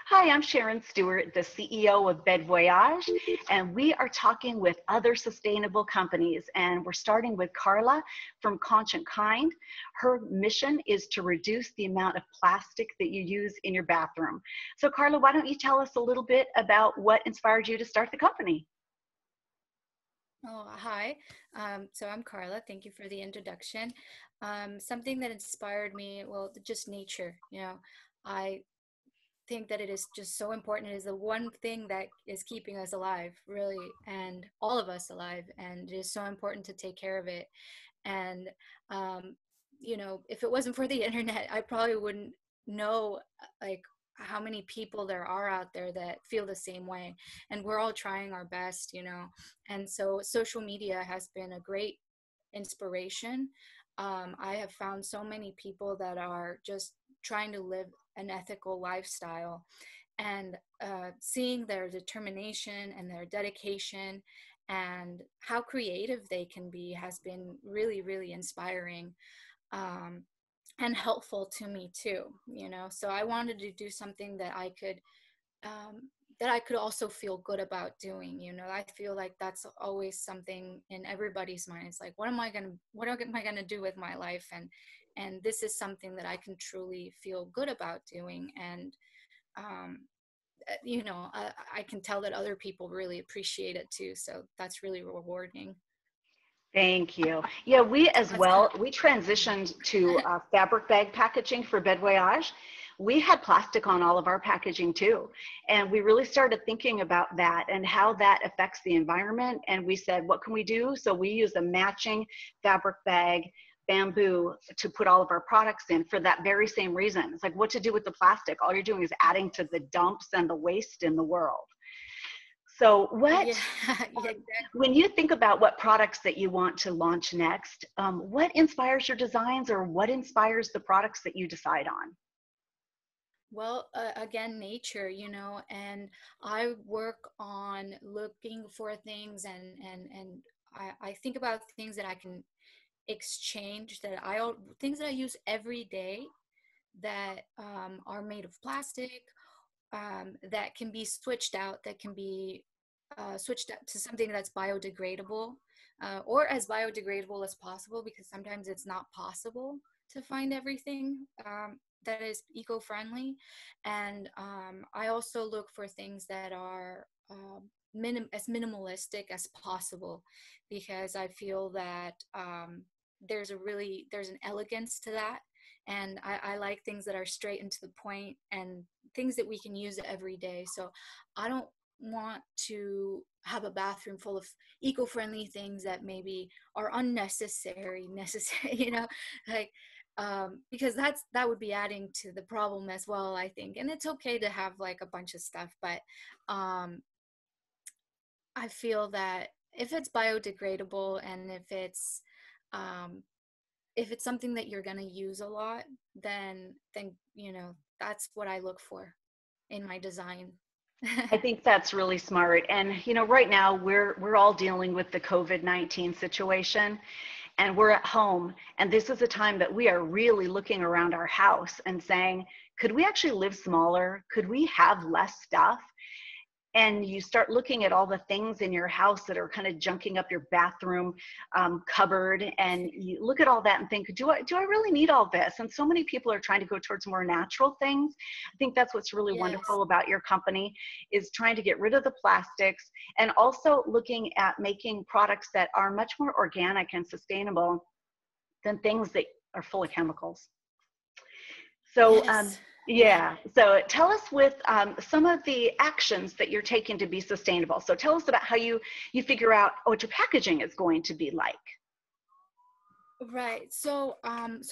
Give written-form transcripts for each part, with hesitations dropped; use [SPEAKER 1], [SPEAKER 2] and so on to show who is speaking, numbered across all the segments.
[SPEAKER 1] Hi, I'm Sharon Stewart, the CEO of BedVoyage, and we are talking with other sustainable companies. And we're starting with Carla from Conscient. Her mission is to reduce the amount of plastic that you use in your bathroom. So, Carla, why don't you tell us a little bit about what inspired you to start the company?
[SPEAKER 2] Oh, hi. So I'm Carla. Thank you for the introduction. Something that inspired me, well, just nature. I think that it is just so important. It is the one thing that is keeping us alive, really, and all of us alive. And it is so important to take care of it. And, um, if it wasn't for the internet, I probably wouldn't know like how many people there are out there that feel the same way. And we're all trying our best. And so social media has been a great inspiration. I have found so many people that are just trying to live an ethical lifestyle, and seeing their determination and their dedication and how creative they can be has been really, really inspiring, um, and helpful to me too. So I wanted to do something um, that I could also feel good about doing. I feel like that's always something in everybody's mind. It's like, what am I gonna do with my life? And this is something that I can truly feel good about doing. And um, I can tell that other people really appreciate it too. So that's really rewarding.
[SPEAKER 1] Thank you. Yeah, we
[SPEAKER 2] So
[SPEAKER 1] as
[SPEAKER 2] that's kind
[SPEAKER 1] well,
[SPEAKER 2] of
[SPEAKER 1] we transitioned to fabric bag packaging for Bed Voyage. We had plastic on all of our packaging too. And we really started thinking about that and how that affects the environment. And we said, what can we do? So we use a matching fabric bag bamboo to put all of our products in for that very same reason. It's like what to do with the plastic? All you're doing is adding to the dumps and the waste in the world. So
[SPEAKER 2] yeah,
[SPEAKER 1] what
[SPEAKER 2] yeah,
[SPEAKER 1] when you think about what products that you want to launch next, what inspires your designs or what inspires the products that you decide on?
[SPEAKER 2] well, again, nature, and I work on looking for things, and I think about things that I can exchange, things that I use every day that are made of plastic, that can be switched out, that can be switched out to something that's biodegradable, or as biodegradable as possible, because sometimes it's not possible to find everything that is eco-friendly. And I also look for things that are as minimalistic as possible, because I feel that there's an elegance to that. And I like things that are straight and to the point, and things that we can use every day. So I don't want to have a bathroom full of eco-friendly things that maybe are necessary, like because that would be adding to the problem as well, I think. And it's okay to have like a bunch of stuff, but um I feel that if it's biodegradable, and um if it's something that you're going to use a lot, then that's what I look for in my design.
[SPEAKER 1] I think that's really smart. And right now we're all dealing with the COVID-19 situation and we're at home, and this is a time that we are really looking around our house and saying, could we actually live smaller? Could we have less stuff? And you start looking at all the things in your house that are kind of junking up your bathroom cupboard, and you look at all that and think, do I really need all this? And so many people are trying to go towards more natural things. I think that's what's really
[SPEAKER 2] Yes.
[SPEAKER 1] wonderful about your company, is trying to get rid of the plastics and also looking at making products that are much more organic and sustainable than things that are full of chemicals. So,
[SPEAKER 2] Yes. Yeah.
[SPEAKER 1] yeah. So tell us with some of the actions that you're taking to be sustainable. So tell us about how you figure out what your packaging is going to be like.
[SPEAKER 2] Right. So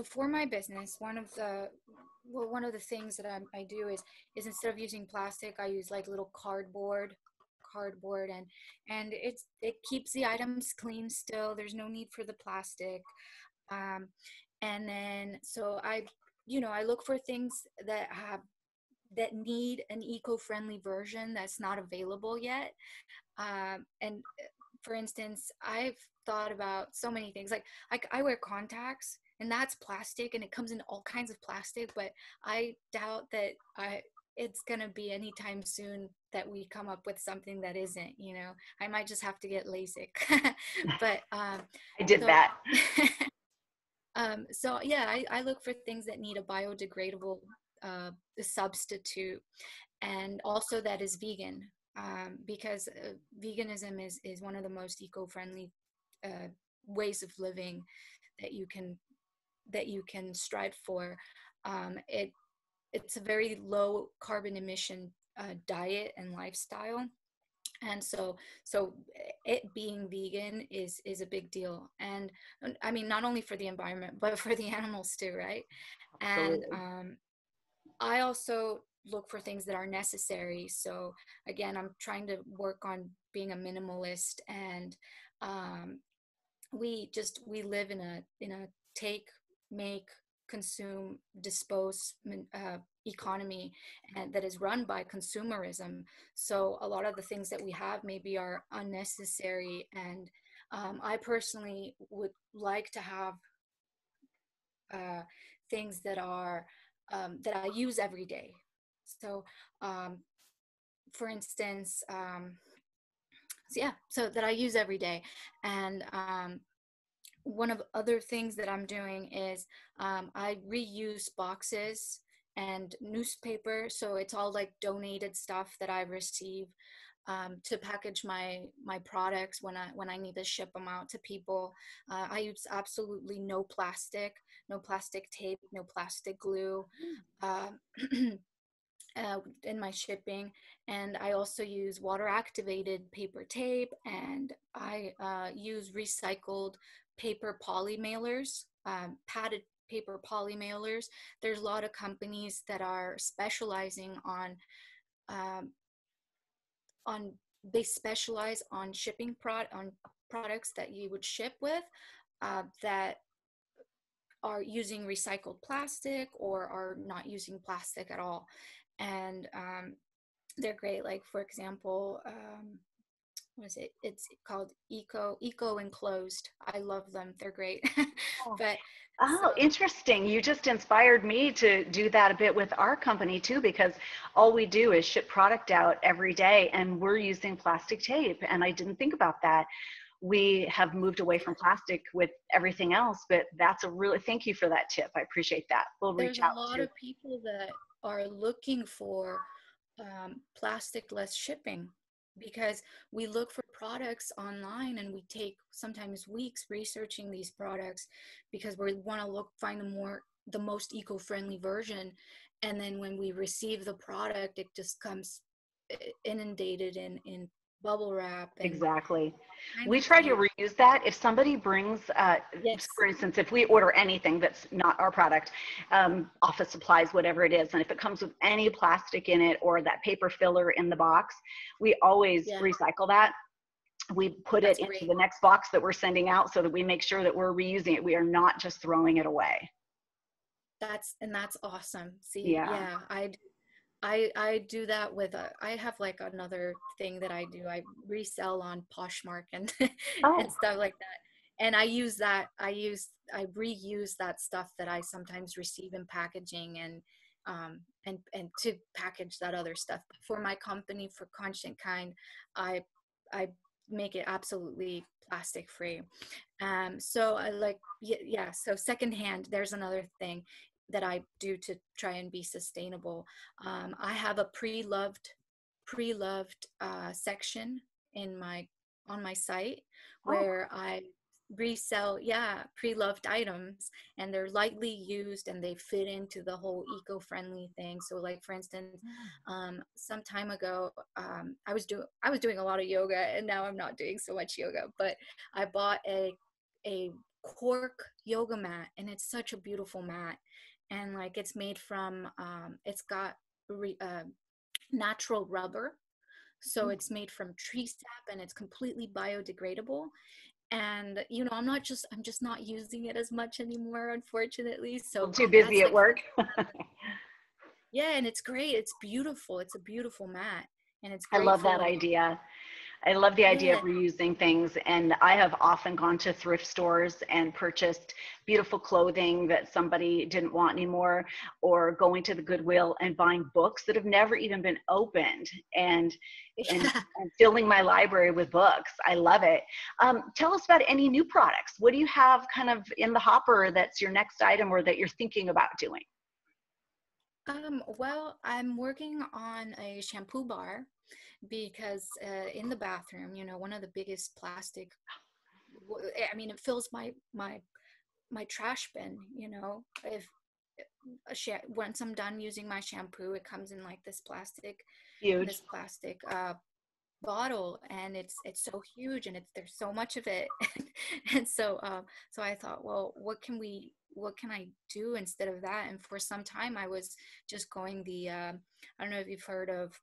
[SPEAKER 2] for my business, one of the things that I do is instead of using plastic, I use like little cardboard, and it keeps the items clean still. There's no need for the plastic. Um, and then so I look for things that need an eco-friendly version that's not available yet. And for instance, I've thought about so many things. Like I wear contacts, and that's plastic, and it comes in all kinds of plastic. But I doubt that it's going to be anytime soon that we come up with something that isn't, you know. I might just have to get LASIK. But
[SPEAKER 1] I did
[SPEAKER 2] so
[SPEAKER 1] that.
[SPEAKER 2] so yeah, I look for things that need a biodegradable substitute, and also that is vegan, because veganism is one of the most eco-friendly ways of living that you can strive for. It's a very low carbon emission diet and lifestyle, and so it being vegan is a big deal. And I mean, not only for the environment but for the animals too, right? And
[SPEAKER 1] Absolutely.
[SPEAKER 2] I also look for things that are necessary. So again, I'm trying to work on being a minimalist, and um, we live in a take, make, consume, dispose economy, and that is run by consumerism. So a lot of the things that we have maybe are unnecessary, and I personally would like to have uh, things that are that I use every day. So um, for instance, so yeah, so that I use every day. And one of other things that I'm doing is I reuse boxes and newspaper. So it's all like donated stuff that I receive to package my products when I need to ship them out to people. I use absolutely no plastic tape, no plastic glue. Um, in my shipping, and I also use water activated paper tape, and I use recycled paper poly mailers, padded paper poly mailers. There's a lot of companies that are specializing um, on they specialize on on products that you would ship with, that are using recycled plastic or are not using plastic at all. And they're great. Like for example, what is it? It's called Eco Enclosed. I love them. They're great.
[SPEAKER 1] Oh,
[SPEAKER 2] But
[SPEAKER 1] oh,
[SPEAKER 2] so
[SPEAKER 1] interesting. You just inspired me to do that a bit with our company too, because all we do is ship product out every day and we're using plastic tape. And I didn't think about that. We have moved away from plastic with everything else, but that's a really, thank you for that tip. I appreciate that. We'll reach
[SPEAKER 2] there's a
[SPEAKER 1] out
[SPEAKER 2] lot
[SPEAKER 1] to.
[SPEAKER 2] of people that are looking for plastic-less shipping, because we look for products online and we take sometimes weeks researching these products because we want to find the most eco-friendly version, and then when we receive the product, it just comes inundated in bubble wrap and
[SPEAKER 1] Exactly.
[SPEAKER 2] kinds
[SPEAKER 1] We
[SPEAKER 2] of
[SPEAKER 1] try to
[SPEAKER 2] things.
[SPEAKER 1] reuse that. If somebody brings,
[SPEAKER 2] Yes.
[SPEAKER 1] for instance, if we order anything that's not our product, office supplies, whatever it is, and if it comes with any plastic in it or that paper filler in the box, we always
[SPEAKER 2] Yeah,
[SPEAKER 1] recycle that. We put it
[SPEAKER 2] that's
[SPEAKER 1] into
[SPEAKER 2] great.
[SPEAKER 1] the next box that we're sending out so that we make sure that we're reusing it. We are not just throwing it away.
[SPEAKER 2] That's awesome. See,
[SPEAKER 1] Yeah.
[SPEAKER 2] yeah, I do that with I have like another thing that I do. I resell on Poshmark and and
[SPEAKER 1] Oh,
[SPEAKER 2] stuff like that. And I reuse that stuff that I sometimes receive in packaging, and to package that other stuff. But for my company, for Conscient Kind, I I make it absolutely plastic free. So I like, yeah, so secondhand, there's another thing that I do to try and be sustainable. I have a pre-loved section in my on my site
[SPEAKER 1] oh,
[SPEAKER 2] where I resell, yeah, pre-loved items, and they're lightly used and they fit into the whole eco-friendly thing. So like for instance, some time ago, I was doing a lot of yoga, and now I'm not doing so much yoga, but I bought a cork yoga mat, and it's such a beautiful mat. And like it's made from it's got natural rubber, so it's made from tree sap, and it's completely biodegradable. And I'm just not using it as much anymore, unfortunately.
[SPEAKER 1] I'm
[SPEAKER 2] So
[SPEAKER 1] too busy
[SPEAKER 2] that's
[SPEAKER 1] at
[SPEAKER 2] like,
[SPEAKER 1] work.
[SPEAKER 2] yeah, and it's great, it's beautiful, it's a beautiful mat, and it's
[SPEAKER 1] I
[SPEAKER 2] great
[SPEAKER 1] love
[SPEAKER 2] for
[SPEAKER 1] that
[SPEAKER 2] when
[SPEAKER 1] idea. I love the idea of
[SPEAKER 2] Yeah.
[SPEAKER 1] reusing things, and I have often gone to thrift stores and purchased beautiful clothing that somebody didn't want anymore, or going to the Goodwill and buying books that have never even been opened, and
[SPEAKER 2] Yeah.
[SPEAKER 1] and filling my library with books. I love it. Tell us about any new products. What do you have kind of in the hopper that's your next item, or that you're thinking about doing?
[SPEAKER 2] Well, I'm working on a shampoo bar because in the bathroom, one of the biggest plastic, I mean, it fills my trash bin, if once I'm done using my shampoo, it comes in like
[SPEAKER 1] Huge.
[SPEAKER 2] this plastic bottle, and it's so huge, and there's so much of it. And so I thought, well, what can I do instead of that? And for some time I was just going the I don't know if you've heard of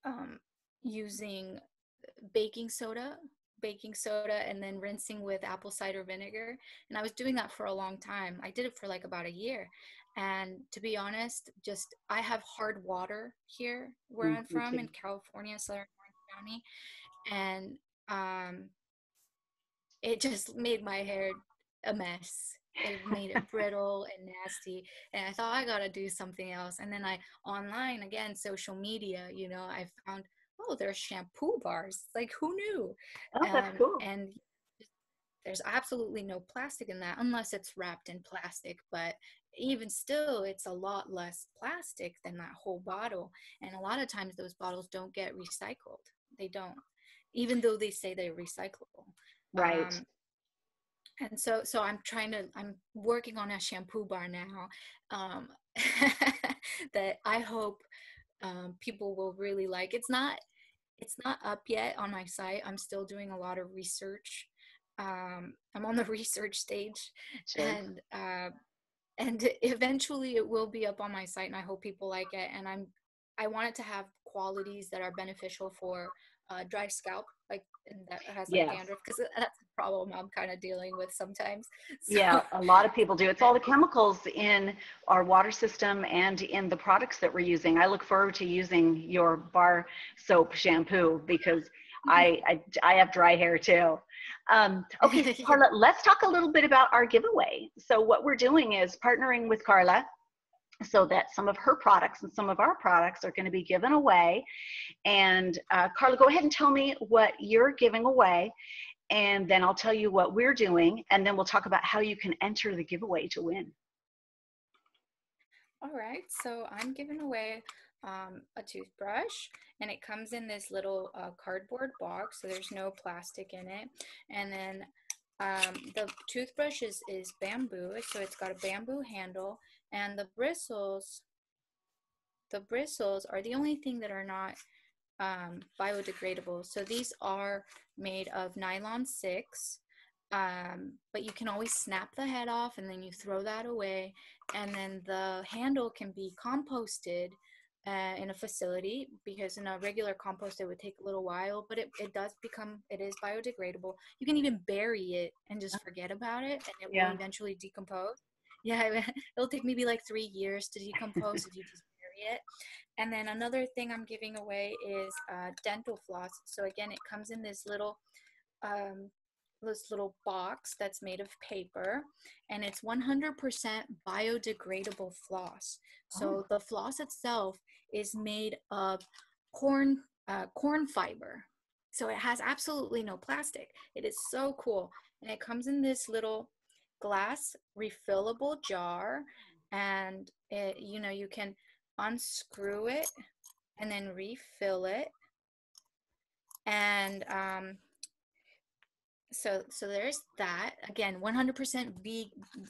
[SPEAKER 2] um using baking soda baking soda and then rinsing with apple cider vinegar. And I was doing that for a long time. I did it for like about a year. And to be honest, just I have hard water here where
[SPEAKER 1] Mm,
[SPEAKER 2] I'm
[SPEAKER 1] me
[SPEAKER 2] from
[SPEAKER 1] too.
[SPEAKER 2] in California, Southern Orange County. And it just made my hair a mess. It made it brittle and nasty. And I thought I gotta do something else. And then online again, social media, I found, oh, there's shampoo bars. Like, who knew?
[SPEAKER 1] Oh, that's cool.
[SPEAKER 2] And there's absolutely no plastic in that unless it's wrapped in plastic. But even still, it's a lot less plastic than that whole bottle. And a lot of times those bottles don't get recycled. They don't, even though they say they're recyclable.
[SPEAKER 1] Right.
[SPEAKER 2] Um, and so I'm working on a shampoo bar now, um, that I hope people will really like. It's not up yet on my site. I'm still doing a lot of research. I'm on the research stage,
[SPEAKER 1] Sure.
[SPEAKER 2] and eventually it will be up on my site, and I hope people like it. And I want it to have qualities that are beneficial for dry scalp, like, and that has like
[SPEAKER 1] Yes.
[SPEAKER 2] dandruff, because that's a problem I'm kind of dealing with sometimes. So
[SPEAKER 1] Yeah, a lot of people do. It's all the chemicals in our water system and in the products that we're using. I look forward to using your bar soap shampoo because I have dry hair too. Okay, so
[SPEAKER 2] yeah.
[SPEAKER 1] Carla, let's talk a little bit about our giveaway. So what we're doing is partnering with Carla so that some of her products and some of our products are going to be given away. And Carla, go ahead and tell me what you're giving away, and then I'll tell you what we're doing, and then we'll talk about how you can enter the giveaway to win.
[SPEAKER 2] All right, so I'm giving away a toothbrush, and it comes in this little cardboard box, so there's no plastic in it. And then the toothbrush is bamboo, so it's got a bamboo handle, and the bristles are the only thing that are not biodegradable. So these are made of nylon 6, but you can always snap the head off and then you throw that away. And then the handle can be composted in a facility, because in a regular compost it would take a little while, but it is biodegradable. You can even bury it and just forget about it, and it will
[SPEAKER 1] Yeah.
[SPEAKER 2] eventually decompose. Yeah, it'll take maybe like 3 years to decompose if you just bury it. And then another thing I'm giving away is dental floss. So again, it comes in um, this little box that's made of paper, and it's 100% biodegradable floss.
[SPEAKER 1] Oh,
[SPEAKER 2] So the floss itself is made of corn fiber. So it has absolutely no plastic. It is so cool, and it comes in this little glass refillable jar, and you can unscrew it and then refill it. And so there's that. Again, 100%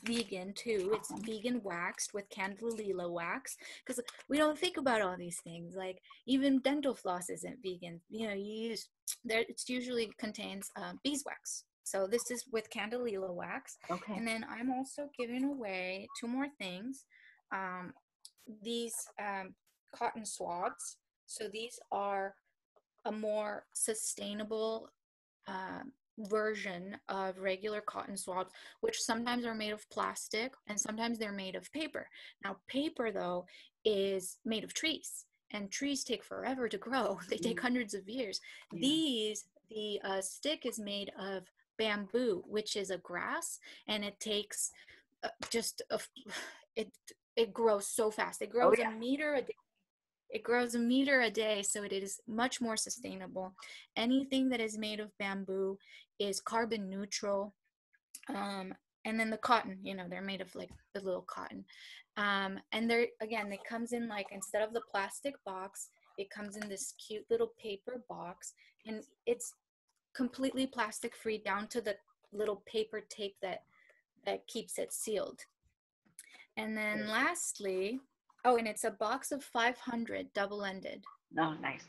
[SPEAKER 2] vegan too. It's
[SPEAKER 1] awesome.
[SPEAKER 2] vegan waxed with candelilla wax, because we don't think about all these things. Like, even dental floss isn't vegan. You use there. It's usually contains beeswax. So this is with candelilla wax.
[SPEAKER 1] Okay.
[SPEAKER 2] And then I'm also giving away two more things. Um, these cotton swabs. So these are a more sustainable version of regular cotton swabs, which sometimes are made of plastic and sometimes they're made of paper. Now, paper, though, is made of trees. and trees take forever to grow. They take hundreds of years.
[SPEAKER 1] Yeah.
[SPEAKER 2] The stick is made of bamboo, which is a grass, and it takes just a, it it grows so fast. It
[SPEAKER 1] Oh
[SPEAKER 2] grows a
[SPEAKER 1] yeah.
[SPEAKER 2] meter a day. It grows a meter a day, so it is much more sustainable. Anything that is made of bamboo is carbon neutral. Um, and then the cotton, they're made of like the little cotton. And they're, again, it comes in like, instead of the plastic box, it comes in this cute little paper box, and it's completely plastic free down to the little paper tape that keeps it sealed. And then lastly, oh, and it's a box of 500 double-ended.
[SPEAKER 1] Oh, nice.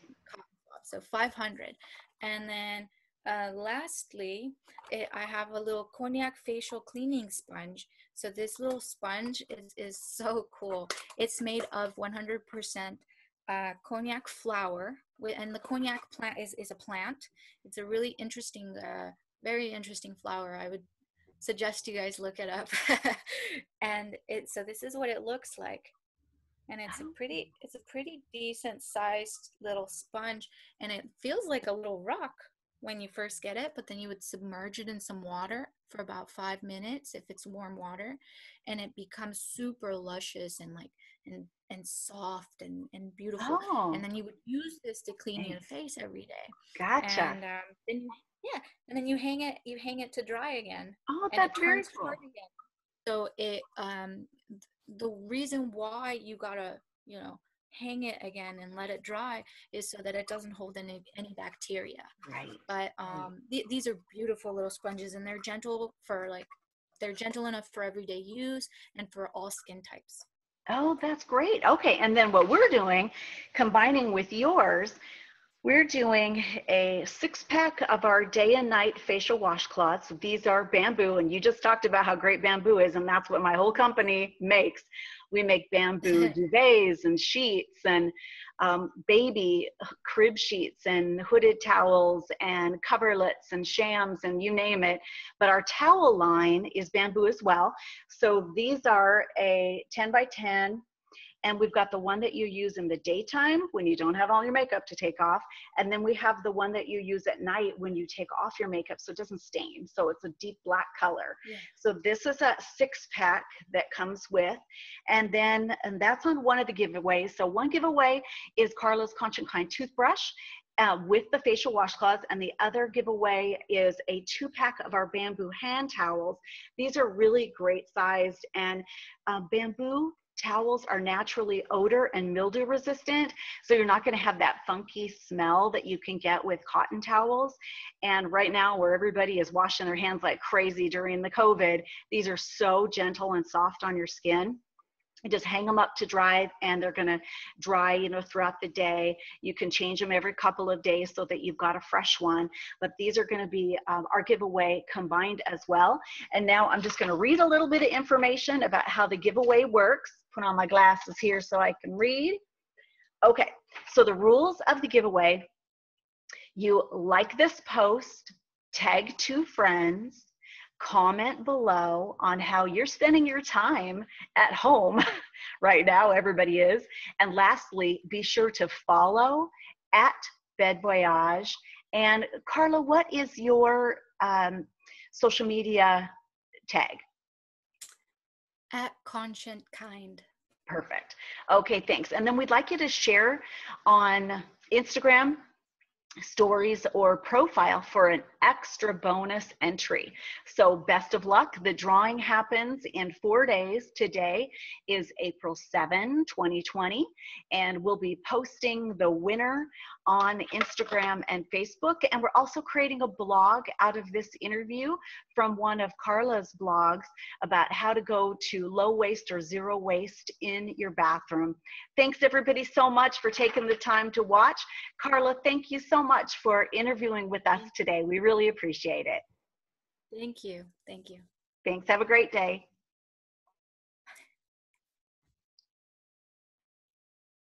[SPEAKER 2] So 500. And then lastly, I have a little cognac facial cleaning sponge. So this little sponge is so cool. It's made of 100% cognac flower, and the cognac plant is a plant. It's a really interesting, very interesting flower. I would suggest you guys look it up. And so this is what it looks like. And it's a pretty decent sized little sponge, and it feels like a little rock when you first get it, but then you would submerge it in some water for about 5 minutes if it's warm water, and it becomes super luscious and like and soft and beautiful. And
[SPEAKER 1] Oh,
[SPEAKER 2] then you would use this to clean your
[SPEAKER 1] thanks.
[SPEAKER 2] face every day.
[SPEAKER 1] Gotcha.
[SPEAKER 2] And then yeah, and then you hang it to dry again,
[SPEAKER 1] Oh,
[SPEAKER 2] and it
[SPEAKER 1] that's very
[SPEAKER 2] turns
[SPEAKER 1] cool.
[SPEAKER 2] hard again. So the reason why you gotta, hang it again and let it dry is so that it doesn't hold any bacteria.
[SPEAKER 1] Right.
[SPEAKER 2] But
[SPEAKER 1] Right.
[SPEAKER 2] these are beautiful little sponges, and they're gentle enough for everyday use and for all skin types.
[SPEAKER 1] Oh, that's great. Okay. And then what we're doing, combining with yours, we're doing a 6-pack of our day and night facial washcloths. These are bamboo, and you just talked about how great bamboo is, and that's what my whole company makes. We make bamboo duvets and sheets and baby crib sheets and hooded towels and coverlets and shams and you name it. But our towel line is bamboo as well. So these are a 10 by 10, and we've got the one that you use in the daytime when you don't have all your makeup to take off. And then we have the one that you use at night when you take off your makeup so it doesn't stain. So it's a deep black color.
[SPEAKER 2] Yeah.
[SPEAKER 1] So this is a 6-pack that comes with. And that's on one of the giveaways. So one giveaway is Carla's Conscient Kind toothbrush. With the facial washcloths, and the other giveaway is a 2-pack of our bamboo hand towels. These are really great sized, and bamboo towels are naturally odor and mildew resistant, so you're not going to have that funky smell that you can get with cotton towels. And right now, where everybody is washing their hands like crazy during the COVID, these are so gentle and soft on your skin. You just hang them up to dry, and they're going to dry, throughout the day. You can change them every couple of days so that you've got a fresh one. But these are going to be our giveaway combined as well. And now I'm just going to read a little bit of information about how the giveaway works. Put on my glasses here so I can read. Okay, so the rules of the giveaway: you like this post, tag 2 friends, comment below on how you're spending your time at home right now. Everybody is. And lastly, be sure to follow at BedVoyage. And Carla, what is your social media tag?
[SPEAKER 2] At Conscient Kind.
[SPEAKER 1] Perfect. Okay, thanks. And then we'd like you to share on Instagram stories or profile for an extra bonus entry. So best of luck. The drawing happens in 4 days. Today is April 7, 2020, and we'll be posting the winner on Instagram and Facebook. And we're also creating a blog out of this interview from one of Carla's blogs about how to go to low waste or zero waste in your bathroom. Thanks everybody so much for taking the time to watch. Carla, thank you so much for interviewing with us today. We really appreciate it.
[SPEAKER 2] Thank you. Thank you.
[SPEAKER 1] Thanks. Have a great day.